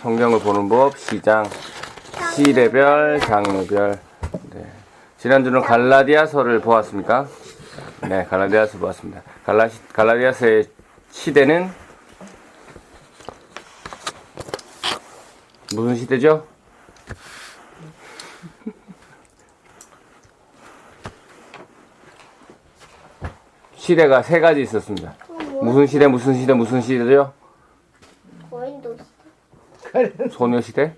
성경을 보는 법 시장 시대별 장르별. 네. 지난주는 갈라디아서를 보았습니까? 네, 갈라디아서 보았습니다. 갈라디아서의 시대는 무슨 시대죠? 시대가 세 가지 있었습니다. 무슨 시대, 무슨 시대, 무슨 시대죠? 고인도 시대. 소녀 시대?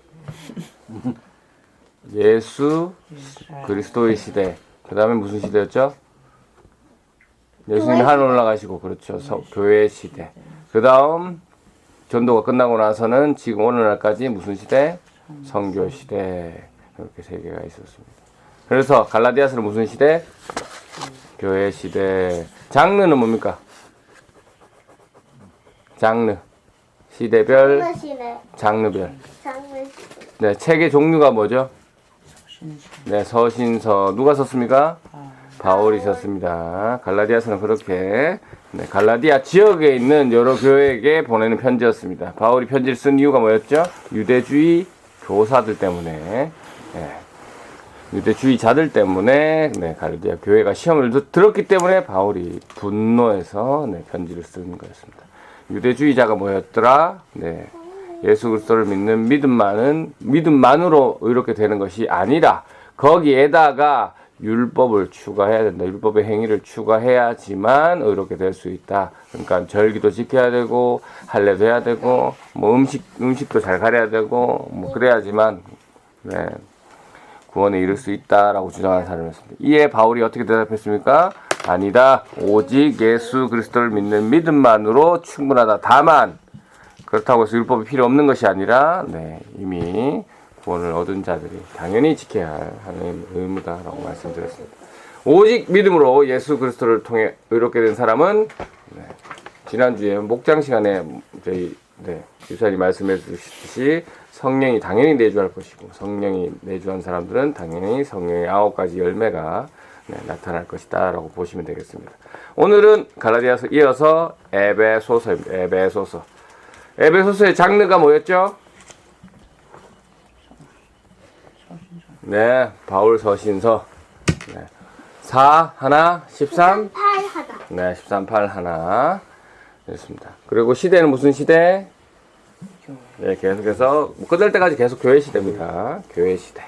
예수 그리스도의 시대. 그 다음에 무슨 시대였죠? 예수님이 하늘 올라가시고, 그렇죠. 교회 시대. 그 다음 전도가 끝나고 나서는 지금 오늘날까지 무슨 시대? 선교 시대. 이렇게 세 개가 있었습니다. 그래서 갈라디아서는 무슨 시대? 교회 시대. 장르는 뭡니까? 장르. 시대별, 시대. 장르별. 장르 시대. 네, 책의 종류가 뭐죠? 네, 서신서. 누가 썼습니까? 바울이 썼습니다. 갈라디아서는 그렇게 갈라디아 지역에 있는 여러 교회에게 보내는 편지였습니다. 바울이 편지를 쓴 이유가 뭐였죠? 유대주의 교사들 때문에, 유대주의자들 때문에 갈라디아 교회가 시험을 들었기 때문에 바울이 분노해서 편지를 쓴 거였습니다. 유대주의자가 뭐였더라? 예수 그리스도를 믿는 믿음만으로 의롭게 되는 것이 아니라 거기에다가 율법을 추가해야 된다. 율법의 행위를 추가해야지만 의롭게 될 수 있다. 그러니까 절기도 지켜야 되고 할례도 해야 되고 뭐 음식도 잘 가려야 되고 뭐 그래야지만 구원에 이를 수 있다라고 주장하는 사람이었습니다. 이에 바울이 어떻게 대답했습니까? 아니다. 오직 예수 그리스도를 믿는 믿음만으로 충분하다. 다만 그렇다고 해서 율법이 필요 없는 것이 아니라 이미 구원을 얻은 자들이 당연히 지켜야 할 하나님의 의무다라고 말씀드렸습니다. 오직 믿음으로 예수 그리스도를 통해 의롭게 된 사람은 지난주에 목장 시간에 저희 유사님 말씀해 주셨듯이 성령이 당연히 내주할 것이고 성령이 내주한 사람들은 당연히 성령의 9가지 열매가 나타날 것이다 라고 보시면 되겠습니다. 오늘은 갈라디아서 이어서 에베소서입니다. 에베소서의 장르가 뭐였죠? 바울 서신서 4 하나 13 8 하나. 13 8 하나 됐습니다. 그리고 시대는 무슨 시대? 계속해서 끝날 때까지 계속 교회 시대입니다. 교회 시대.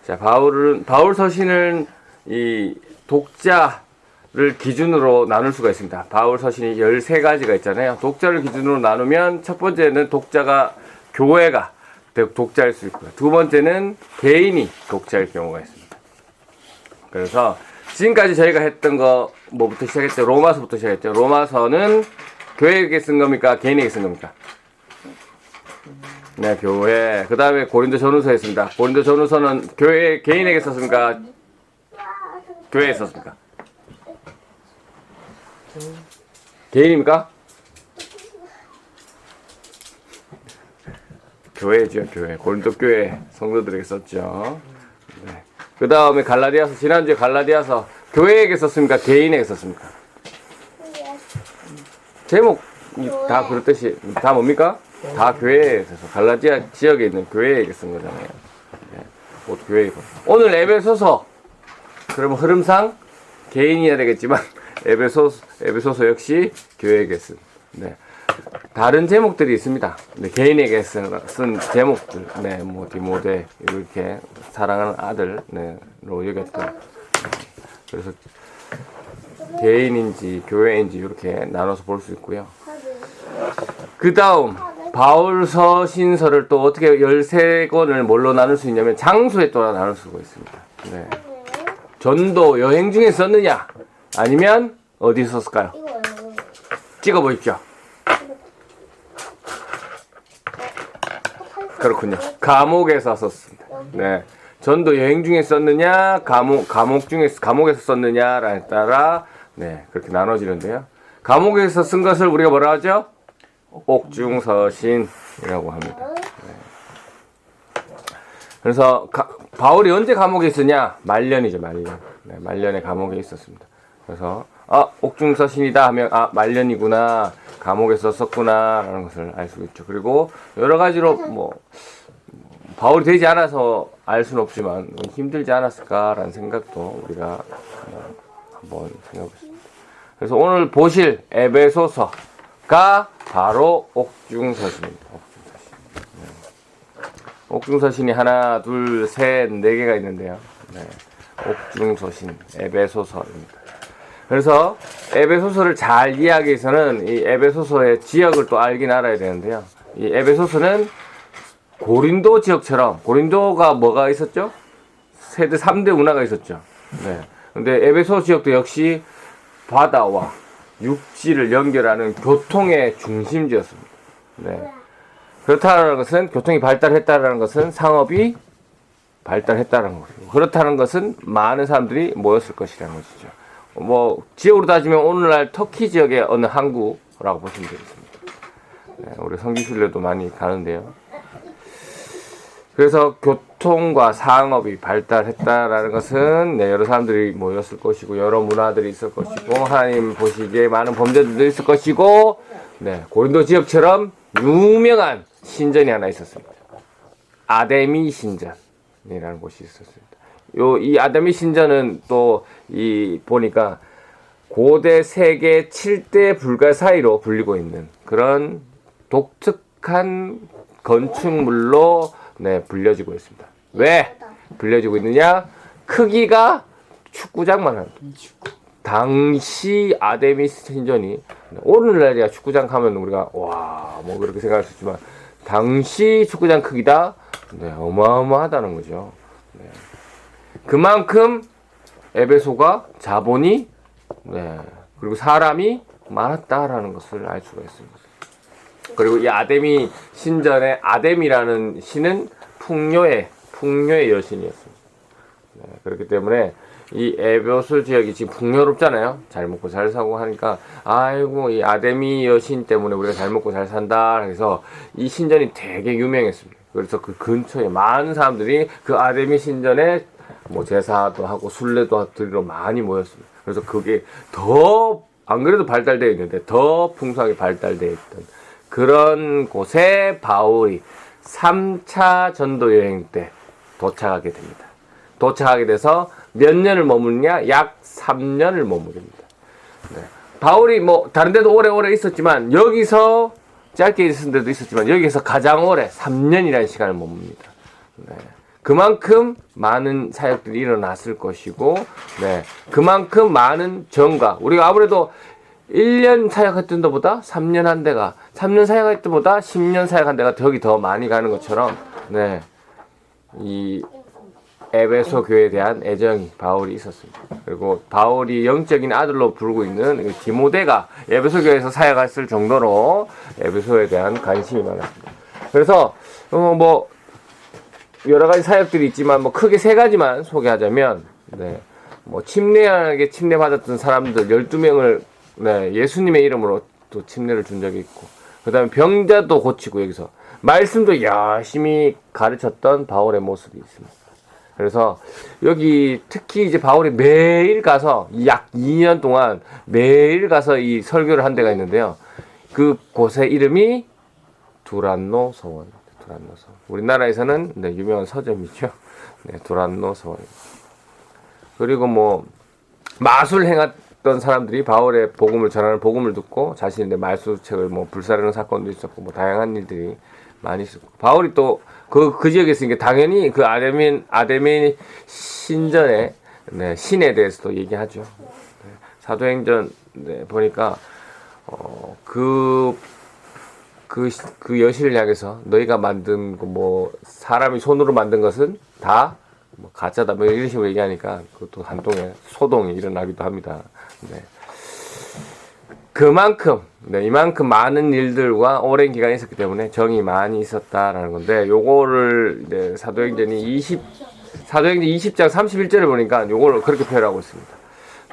자, 바울 서신은 이 독자를 기준으로 나눌 수가 있습니다. 바울 서신이 13가지가 있잖아요. 독자를 기준으로 나누면 첫 번째는 독자가 교회가 독자일 수 있고요. 두 번째는 개인이 독자일 경우가 있습니다. 그래서 지금까지 저희가 했던 거 뭐부터 시작했죠? 로마서부터 시작했죠. 로마서는 교회에게 쓴 겁니까? 개인에게 쓴 겁니까? 네, 교회. 그 다음에 고린도전후서 했습니다. 고린도전후서는 개인에게 썼습니까? 교회에 썼습니까? 개인입니까? 교회죠, 교회. 고린도 교회 성도들에게 썼죠. 그 다음에 갈라디아서, 지난주에 갈라디아서 교회에게 썼습니까? 개인에게 썼습니까? 제목이 다 그렇듯이, 다 뭡니까? 다 교회에 있어서 갈라디아 지역에 있는 교회에게 쓴 거잖아요. 모두 교회에. 오늘 에베소서, 그러면 흐름상 개인이어야 되겠지만 에베소서 역시 교회에게 쓴 다른 제목들이 있습니다. 개인에게 쓴 제목들, 뭐 디모데 이렇게 사랑하는 아들로 여겼던. 그래서 개인인지 교회인지 이렇게 나눠서 볼 수 있고요. 그 다음 바울 서신서를 또 어떻게 13권을 뭘로 나눌 수 있냐면 장소에 또 나눌 수가 있습니다. 전도 여행 중에 썼느냐 아니면 어디서 썼을까요? 찍어 보십시오. 그렇군요. 감옥에서 썼습니다. 전도 여행 중에 썼느냐, 감옥에서 썼느냐에 따라 그렇게 나눠지는데요. 감옥에서 쓴 것을 우리가 뭐라 하죠? 옥중서신이라고 합니다. 그래서 바울이 언제 감옥에 있었냐? 말년이죠, 말년. 말년에 감옥에 있었습니다. 그래서 옥중서신이다 하면 말년이구나, 감옥에서 썼구나 라는 것을 알 수 있죠. 그리고 여러 가지로 뭐 바울이 되지 않아서 알 수는 없지만 힘들지 않았을까라는 생각도 우리가 한번 생각해 보겠습니다. 그래서 오늘 보실 에베소서가 바로 옥중서신입니다. 옥중서신이 하나, 둘, 셋, 네 개가 있는데요. 네. 옥중서신, 에베소서입니다. 그래서 에베소서를 잘 이해하기 위해서는 이 에베소서의 지역을 또 알긴 알아야 되는데요. 이 에베소서는 고린도 지역처럼, 고린도가 뭐가 있었죠? 세대 3대 운하가 있었죠. 네. 근데 에베소 지역도 역시 바다와 육지를 연결하는 교통의 중심지였습니다. 네. 그렇다는 것은, 교통이 발달했다는 것은 상업이 발달했다는 것이고, 그렇다는 것은 많은 사람들이 모였을 것이라는 것이죠. 뭐 지역으로 따지면 오늘날 터키 지역의 어느 항구라고 보시면 되겠습니다. 네, 우리 성지순례도 많이 가는데요. 그래서 교통과 상업이 발달했다라는 것은 여러 사람들이 모였을 것이고, 여러 문화들이 있을 것이고, 하나님 보시기에 많은 범죄들도 있을 것이고, 고린도 지역처럼 유명한 신전이 하나 있었습니다. 아데미 신전이라는 곳이 있었습니다. 이 아데미 신전은 또 보니까 고대 세계 7대 불가 사이로 불리고 있는 그런 독특한 건축물로 불려지고 있습니다. 왜 불려지고 있느냐? 크기가 축구장만 합니다. 당시 아데미 신전이, 오늘날이야 축구장 가면 우리가 뭐 그렇게 생각할 수 있지만 당시 축구장 크기다. 어마어마하다는 거죠. 그만큼 에베소가 자본이 그리고 사람이 많았다라는 것을 알 수가 있습니다. 그리고 이 아데미 신전의 아데미라는 신은 풍요의 여신이었습니다. 그렇기 때문에 이 에베소 지역이 지금 풍요롭잖아요. 잘 먹고 잘 사고 하니까 아이고 이 아데미 여신 때문에 우리가 잘 먹고 잘 산다 해서 이 신전이 되게 유명했습니다. 그래서 그 근처에 많은 사람들이 그 아데미 신전에 뭐 제사도 하고 순례도 드리러 많이 모였습니다. 그래서 그게 더 안 그래도 발달되어 있는데 더 풍성하게 발달되어 있던 그런 곳에 바울이 3차 전도 여행 때 도착하게 됩니다. 도착하게 돼서 몇 년을 머무르냐? 약 3년을 머무릅니다. 바울이 뭐 다른 데도 오래 있었지만, 여기서 짧게 있은 데도 있었지만 여기서 가장 오래 3년이라는 시간을 머뭅니다. 그만큼 많은 사역들이 일어났을 것이고, 그만큼 많은 정과, 우리가 아무래도 1년 사역했던 데보다 3년 한 데가, 3년 사역할 때보다 10년 사역한 데가 여기 더 많이 가는 것처럼, 이 에베소 교회에 대한 애정이 바울이 있었습니다. 그리고 바울이 영적인 아들로 부르고 있는 디모데가 에베소 교회에서 사역했을 정도로 에베소에 대한 관심이 많았습니다. 그래서 뭐 여러 가지 사역들이 있지만 뭐 크게 세 가지만 소개하자면, 뭐 침례하게 침례받았던 사람들 12명을 예수님의 이름으로 또 침례를 준 적이 있고, 그 다음에 병자도 고치고, 여기서 말씀도 열심히 가르쳤던 바울의 모습이 있습니다. 그래서 여기 특히 이제 바울이 매일 가서 약 2년 동안 매일 가서 이 설교를 한 데가 있는데요. 그 곳의 이름이 두란노 서원. 우리나라에서는 유명한 서점이죠. 두란노 서원입니다. 그리고 뭐 마술 행했던 사람들이 바울의 복음을 전하는 복음을 듣고 자신의 말수책을 뭐 불사르는 사건도 있었고, 뭐 다양한 일들이 많이 있었고, 바울이 또 그 지역에 있으니까 당연히 그 아데미 신전의 신에 대해서도 얘기하죠. 사도행전 보니까 그 여신을 향해서 너희가 만든 뭐 사람이 손으로 만든 것은 다 뭐 가짜다 뭐 이런 식으로 얘기하니까 그것도 한동에 소동이 일어나기도 합니다. 그만큼 이만큼 많은 일들과 오랜 기간이 있었기 때문에 정이 많이 있었다라는 건데, 요거를 사도행전 20장 31절을 보니까 요거를 그렇게 표현하고 있습니다.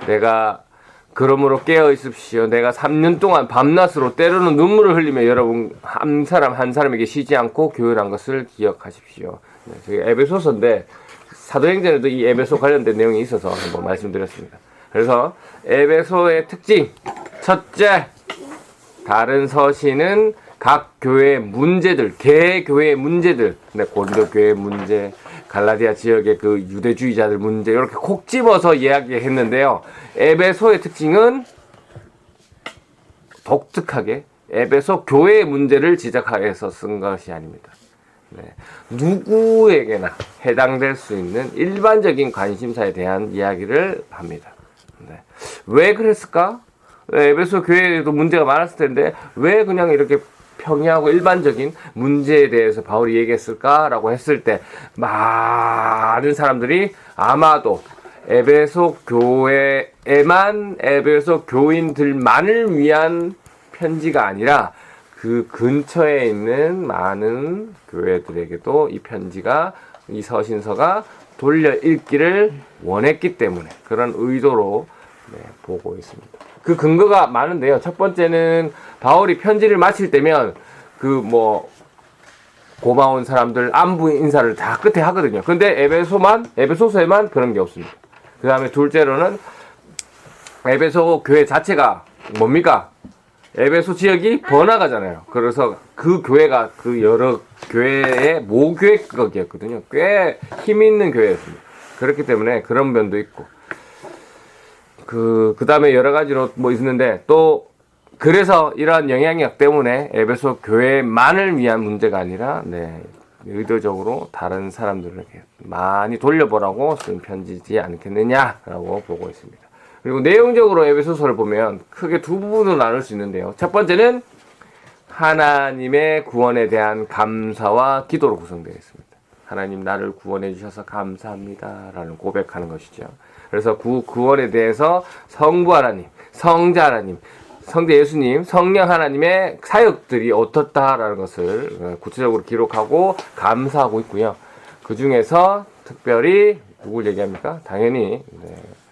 내가 그러므로 깨어 있읍시오. 내가 3년 동안 밤낮으로 때로는 눈물을 흘리며 여러분 한 사람에게 쉬지 않고 교훈한 것을 기억하십시오. 저기 에베소서인데 사도행전에도 이 에베소 관련된 내용이 있어서 한번 말씀드렸습니다. 그래서 에베소의 특징 첫째, 다른 서신은 각 교회의 문제들, 개교회의 문제들, 고린도 교회의 문제, 갈라디아 지역의 그 유대주의자들 문제 이렇게 콕 집어서 이야기했는데요. 에베소의 특징은 독특하게 에베소 교회의 문제를 지적해서 쓴 것이 아닙니다. 네. 누구에게나 해당될 수 있는 일반적인 관심사에 대한 이야기를 합니다. 네. 왜 그랬을까? 에베소 교회에도 문제가 많았을 텐데 왜 그냥 이렇게 평이하고 일반적인 문제에 대해서 바울이 얘기했을까라고 했을 때 많은 사람들이 아마도 에베소 교회에만 에베소 교인들만을 위한 편지가 아니라 그 근처에 있는 많은 교회들에게도 이 편지가 이 서신서가 돌려 읽기를 원했기 때문에 그런 의도로 보고 있습니다. 그 근거가 많은데요. 첫 번째는 바울이 편지를 마칠 때면 고마운 사람들 안부 인사를 다 끝에 하거든요. 근데 에베소서에만 그런 게 없습니다. 그 다음에 둘째로는 에베소 교회 자체가 뭡니까? 에베소 지역이 번화가잖아요. 그래서 그 교회가 그 여러 교회의 모교회격이었거든요. 꽤 힘 있는 교회였습니다. 그렇기 때문에 그런 면도 있고. 그 다음에 여러 가지로 있는데 또 그래서 이러한 영향력 때문에 에베소 교회만을 위한 문제가 아니라 의도적으로 다른 사람들에게 많이 돌려보라고 쓴 편지지 않겠느냐라고 보고 있습니다. 그리고 내용적으로 에베소서를 보면 크게 두 부분으로 나눌 수 있는데요. 첫 번째는 하나님의 구원에 대한 감사와 기도로 구성되어 있습니다. 하나님 나를 구원해 주셔서 감사합니다 라는 고백하는 것이죠. 그래서 구원에 대해서 성부 하나님, 성자 하나님, 성자 예수님, 성령 하나님의 사역들이 어떻다라는 것을 구체적으로 기록하고 감사하고 있고요. 그 중에서 특별히 누굴 얘기합니까? 당연히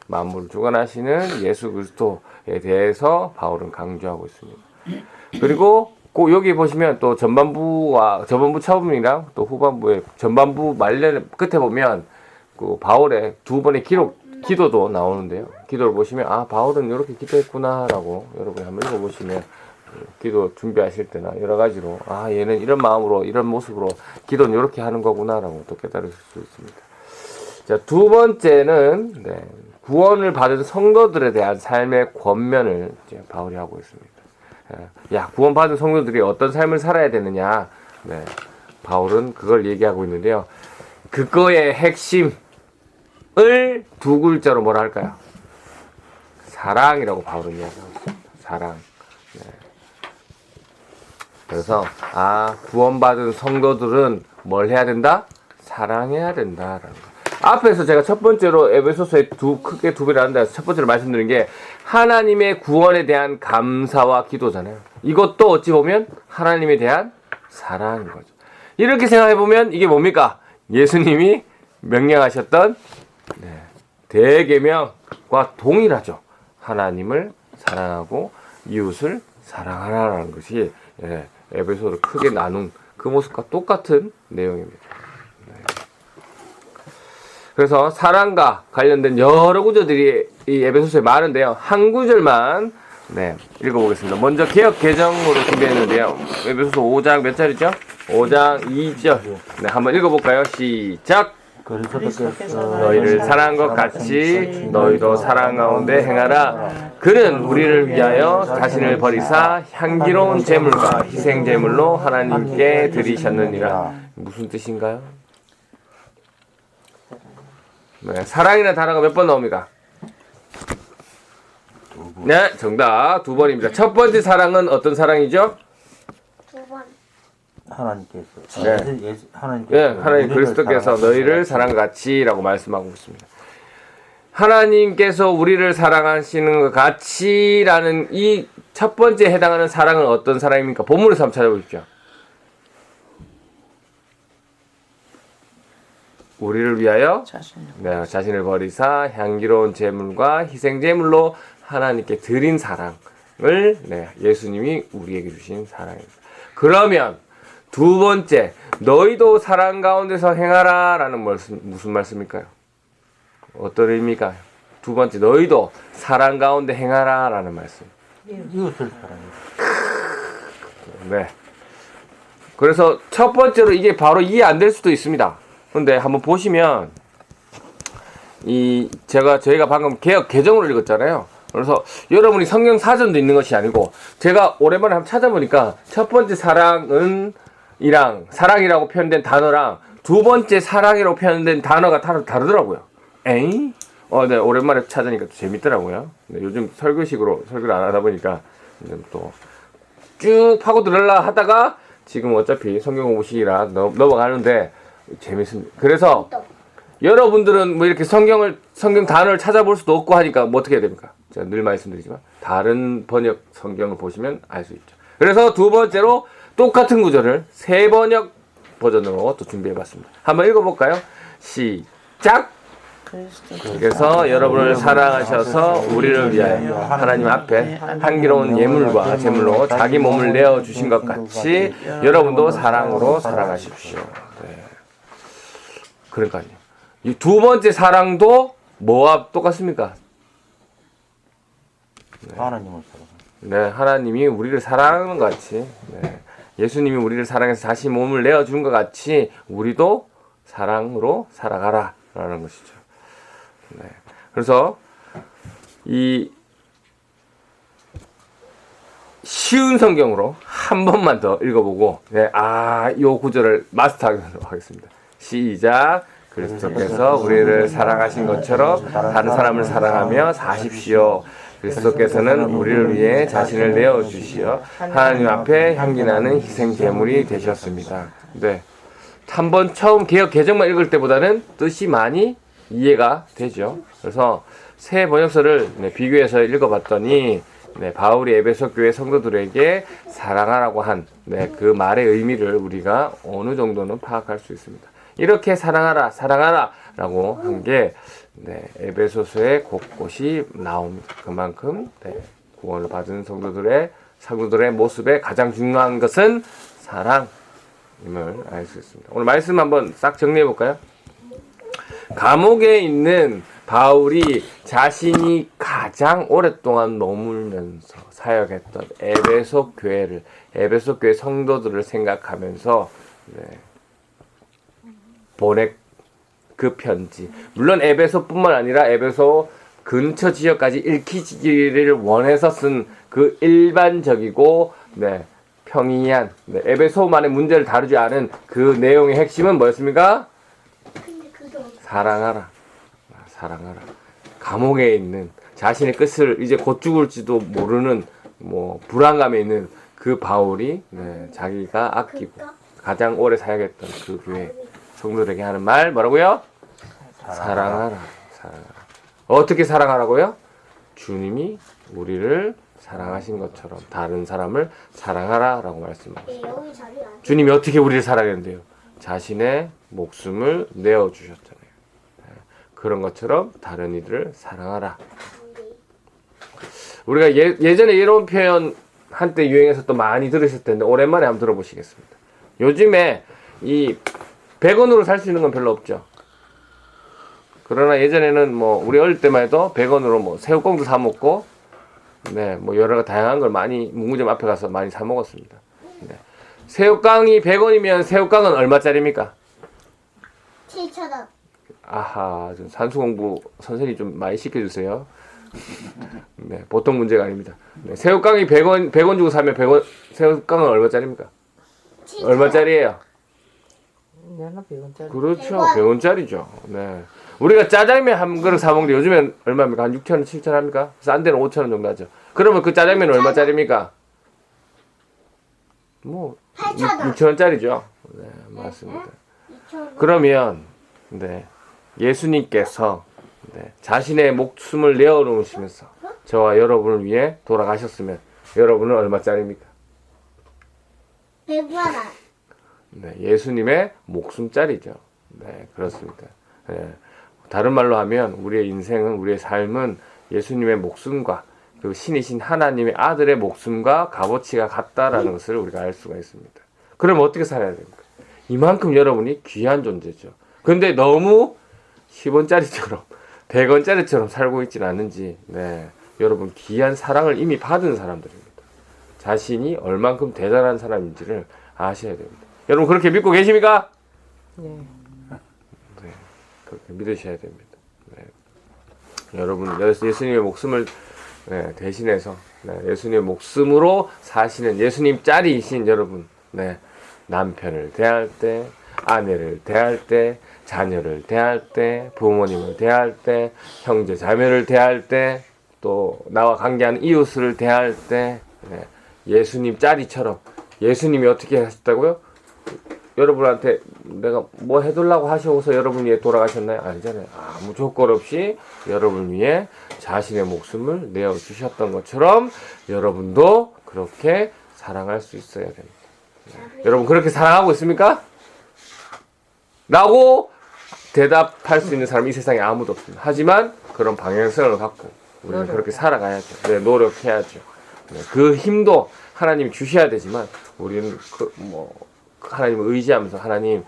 만물을 주관하시는 예수 그리스도에 대해서 바울은 강조하고 있습니다. 그리고 꼭 여기 보시면 또 전반부 차부분이랑 또 후반부의 전반부 말년 끝에 보면 그 바울의 두 번의 기도도 나오는데요. 기도를 보시면 바울은 이렇게 기도했구나라고 여러분이 한번 읽어보시면 기도 준비하실 때나 여러 가지로 얘는 이런 마음으로 이런 모습으로 기도는 이렇게 하는 거구나라고 또 깨달으실 수 있습니다. 자, 두 번째는 구원을 받은 성도들에 대한 삶의 권면을 이제 바울이 하고 있습니다. 구원받은 성도들이 어떤 삶을 살아야 되느냐. 바울은 그걸 얘기하고 있는데요. 그거의 핵심을 두 글자로 뭐라 할까요? 사랑이라고 바울은 이야기하고 있습니다. 사랑. 그래서 구원받은 성도들은 뭘 해야 된다? 사랑해야 된다라는 거. 앞에서 제가 첫 번째로 에베소서에 크게 두 배를 한다 해서 첫 번째로 말씀드린 게 하나님의 구원에 대한 감사와 기도잖아요. 이것도 어찌 보면 하나님에 대한 사랑인 거죠. 이렇게 생각해 보면 이게 뭡니까? 예수님이 명령하셨던 대계명과 동일하죠. 하나님을 사랑하고 이웃을 사랑하라는 것이 에베소를 크게 나눈 그 모습과 똑같은 내용입니다. 그래서 사랑과 관련된 여러 구절들이 이 에베소서에 많은데요. 한 구절만 읽어보겠습니다. 먼저 개역 개정으로 준비했는데요. 에베소서 5장 몇 절이죠? 5장 2절. 한번 읽어볼까요? 시작. 너희를 사랑한 것 같이 너희도 사랑 가운데 행하라. 그는 우리를 위하여 자신을 버리사 향기로운 제물과 희생 제물로 하나님께 드리셨느니라. 무슨 뜻인가요? 사랑이라는 단어가 몇 번 나옵니까? 정답 두 번입니다. 첫 번째 사랑은 어떤 사랑이죠? 두 번. 하나님 그리스도께서 너희를 사랑같이라고 말씀하고 있습니다. 하나님께서 우리를 사랑하시는 것 같이라는 이 첫 번째 해당하는 사랑은 어떤 사랑입니까? 본문에서 한번 찾아보십시오. 우리를 위하여 자신을 버리사 향기로운 제물과 희생 제물로 하나님께 드린 사랑을 예수님이 우리에게 주신 사랑입니다. 그러면 두 번째, 너희도 사랑 가운데서 행하라 라는 무슨 말씀일까요? 어떤 의미일까요? 두 번째 너희도 사랑 가운데 행하라라는 말씀. 이웃을 사랑해. 네. 그래서 첫 번째로 이게 바로 이해 안 될 수도 있습니다. 근데 한번 보시면 저희가 방금 개역 개정으로 읽었잖아요. 그래서 여러분이 성경 사전도 있는 것이 아니고 제가 오랜만에 한번 찾아보니까 첫 번째 사랑이라고 표현된 단어랑 두 번째 사랑이라고 표현된 단어가 다르더라고요. 에이? 네, 오랜만에 찾으니까 또 재밌더라고요. 네, 요즘 설교식으로 설교를 안 하다 보니까 또 쭉 파고들으려 하다가 지금 어차피 성경 공부식이라 넘어가는데 재밌습니다. 그래서 여러분들은 뭐 이렇게 성경 단어를 찾아볼 수도 없고 하니까 뭐 어떻게 해야 됩니까? 제가 늘 말씀드리지만 다른 번역 성경을 보시면 알 수 있죠. 그래서 두 번째로 똑같은 구절을 세 번역 버전으로 또 준비해봤습니다. 한번 읽어볼까요? 시작! 그래서 여러분을 사랑하셔서 우리를 위하여 하나님 앞에 향기로운 예물과 제물로 자기 몸을 내어주신 것 같이 여러분도 사랑으로 사랑하십시오. 네. 그러니까요. 이 두 번째 사랑도 뭐와 똑같습니까? 네. 하나님을 사랑해. 네, 하나님이 우리를 사랑하는 것 같이, 네. 예수님이 우리를 사랑해서 자신 몸을 내어준 것 같이 우리도 사랑으로 살아가라 라는 것이죠. 네. 그래서 이 쉬운 성경으로 한 번만 더 읽어보고 요 구절을 마스터하도록 하겠습니다. 시작. 그리스도께서 우리를 사랑하신 것처럼 다른 사람을 사랑하며 사십시오. 그리스도께서는 우리를 위해 자신을 내어주시어 하나님 앞에 향기나는 희생 제물이 되셨습니다. 네. 한번 처음 개역 개정만 읽을 때보다는 뜻이 많이 이해가 되죠. 그래서 새 번역서를 비교해서 읽어봤더니 바울이 에베소 교회 성도들에게 사랑하라고 한 그 말의 의미를 우리가 어느 정도는 파악할 수 있습니다. 이렇게 사랑하라 라고 한 게 에베소서의 곳곳이 나옵니다. 그만큼 구원을 받은 성도들의 모습에 가장 중요한 것은 사랑임을 알 수 있습니다. 오늘 말씀 한번 싹 정리해 볼까요? 감옥에 있는 바울이 자신이 가장 오랫동안 머물면서 사역했던 에베소 교회 성도들을 생각하면서 보낸 그 편지. 물론 에베소뿐만 아니라 에베소 근처 지역까지 읽히기를 원해서 쓴 그 일반적이고 평이한 에베소만의 문제를 다루지 않은 그 내용의 핵심은 뭐였습니까? 사랑하라. 감옥에 있는 자신의 끝을 이제 곧 죽을지도 모르는 불안감에 있는 그 바울이 자기가 아끼고 가장 오래 사역했던 그 교회 성도들에게 하는 말 뭐라고요? 사랑하라. 어떻게 사랑하라고요? 주님이 우리를 사랑하신 것처럼 다른 사람을 사랑하라 라고 말씀하셨어요. 주님이 어떻게 우리를 사랑했는데요? 자신의 목숨을 내어주셨잖아요. 그런 것처럼 다른 이들을 사랑하라. 우리가 예전에 이런 표현 한때 유행해서 또 많이 들으셨을 텐데 오랜만에 한번 들어보시겠습니다. 요즘에 이 100원으로 살 수 있는 건 별로 없죠. 그러나 예전에는 우리 어릴 때만 해도 100원으로 새우깡도 사 먹고 여러 다양한 걸 많이 문구점 앞에 가서 많이 사 먹었습니다. 새우깡이 100원이면 새우깡은 얼마짜리입니까? 7,000원. 아하, 산수 공부 선생님이 좀 많이 시켜주세요. 보통 문제가 아닙니다. 새우깡이 100원 주고 사면 새우깡은 얼마짜리입니까? 7,000원. 얼마짜리예요? 내가 100원짜리. 그렇죠. 100원짜리죠. 우리가 짜장면 한 그릇 사 먹는데 요즘엔 얼마입니까? 한 6,000원, 7,000원 합니까? 싼 데는 5,000원 정도 하죠. 그러면 그 짜장면은 얼마짜리입니까? 8,000원. 6,000원짜리죠. 맞습니다. 2,000원. 그러면 예수님께서 자신의 목숨을 내어놓으시면서 저와 여러분을 위해 돌아가셨으면 여러분은 얼마짜리입니까? 100만 원. 예수님의 목숨짜리죠. 그렇습니다. 다른 말로 하면 우리의 인생은, 우리의 삶은 예수님의 목숨과 그 신이신 하나님의 아들의 목숨과 값어치가 같다라는 것을 우리가 알 수가 있습니다. 그럼 어떻게 살아야 됩니까? 이만큼 여러분이 귀한 존재죠. 근데 너무 10원짜리처럼 100원짜리처럼 살고 있지는 않은지, 네, 여러분 귀한 사랑을 이미 받은 사람들입니다. 자신이 얼만큼 대단한 사람인지를 아셔야 됩니다. 여러분 그렇게 믿고 계십니까? 네. 그렇게 믿으셔야 됩니다. 네. 여러분 예수님의 목숨을 대신해서 예수님의 목숨으로 사시는 예수님 짤이신 여러분, 남편을 대할 때, 아내를 대할 때, 자녀를 대할 때, 부모님을 대할 때, 형제 자매를 대할 때, 또 나와 관계하는 이웃을 대할 때, 예수님 짤이처럼 예수님이 어떻게 하셨다고요? 여러분한테 내가 뭐 해달라고 하셔서 여러분 위해 돌아가셨나요? 아니잖아요. 아무 조건 없이 여러분 위해 자신의 목숨을 내어주셨던 것처럼 여러분도 그렇게 사랑할 수 있어야 됩니다. 여러분 그렇게 사랑하고 있습니까? 라고 대답할 수 있는 사람이 이 세상에 아무도 없습니다. 하지만 그런 방향성을 갖고 우리는 그렇게 살아가야죠. 노력해야죠. 그 힘도 하나님이 주셔야 되지만 우리는 하나님을 의지하면서 하나님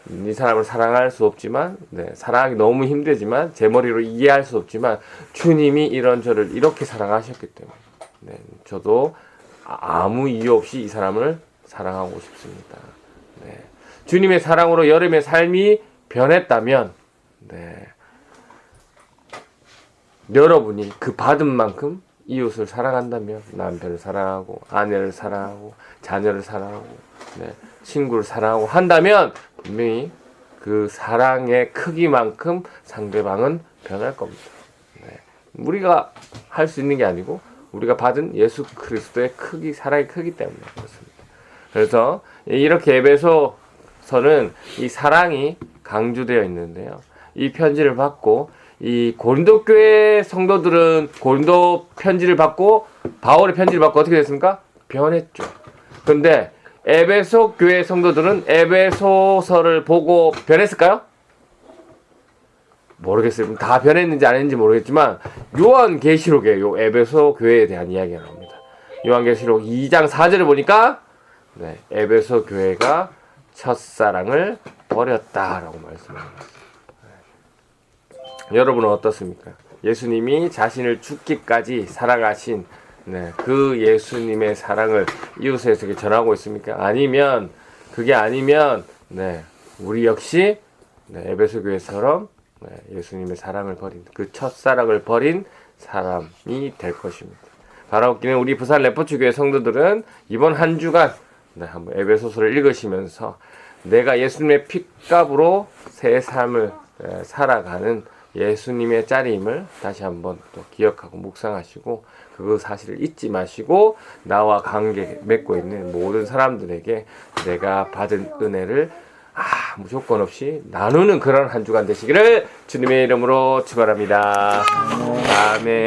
이 사람을 사랑할 수 없지만 사랑하기 너무 힘들지만 제 머리로 이해할 수 없지만 주님이 이런 저를 이렇게 사랑하셨기 때문에 저도 아무 이유 없이 이 사람을 사랑하고 싶습니다. 주님의 사랑으로 여름의 삶이 변했다면 여러분이 그 받은 만큼 이웃을 사랑한다면 남편을 사랑하고 아내를 사랑하고 자녀를 사랑하고 친구를 사랑하고 한다면 분명히 그 사랑의 크기만큼 상대방은 변할 겁니다. 우리가 할 수 있는 게 아니고 우리가 받은 예수 그리스도의 크기, 사랑의 크기 때문에 그렇습니다. 그래서 이렇게 에베소서는 이 사랑이 강조되어 있는데요. 이 편지를 받고 이 고린도 교회 성도들은 고린도 편지를 받고 바울의 편지를 받고 어떻게 됐습니까? 변했죠. 그런데 에베소 교회 성도들은 에베소서를 보고 변했을까요? 모르겠어요. 다 변했는지 안 했는지 모르겠지만 요한계시록에 요 에베소 교회에 대한 이야기가 나옵니다. 요한계시록 2장 4절을 보니까 에베소 교회가 첫사랑을 버렸다라고 말씀합니다. 여러분은 어떻습니까? 예수님이 자신을 죽기까지 사랑하신 그 예수님의 사랑을 이웃에게 전하고 있습니까? 아니면 그게 아니면 우리 역시 에베소 교회처럼 예수님의 사랑을 버린 그 첫사랑을 버린 사람이 될 것입니다. 바라옵기는 우리 부산 레포츠 교회 성도들은 이번 한 주간 한번 에베소서를 읽으시면서 내가 예수님의 핏값으로 새 삶을 살아가는 예수님의 짤임을 다시 한번 또 기억하고 묵상하시고 그 사실을 잊지 마시고 나와 관계 맺고 있는 모든 사람들에게 내가 받은 은혜를 무조건 없이 나누는 그런 한 주간 되시기를 주님의 이름으로 축원합니다. 아멘.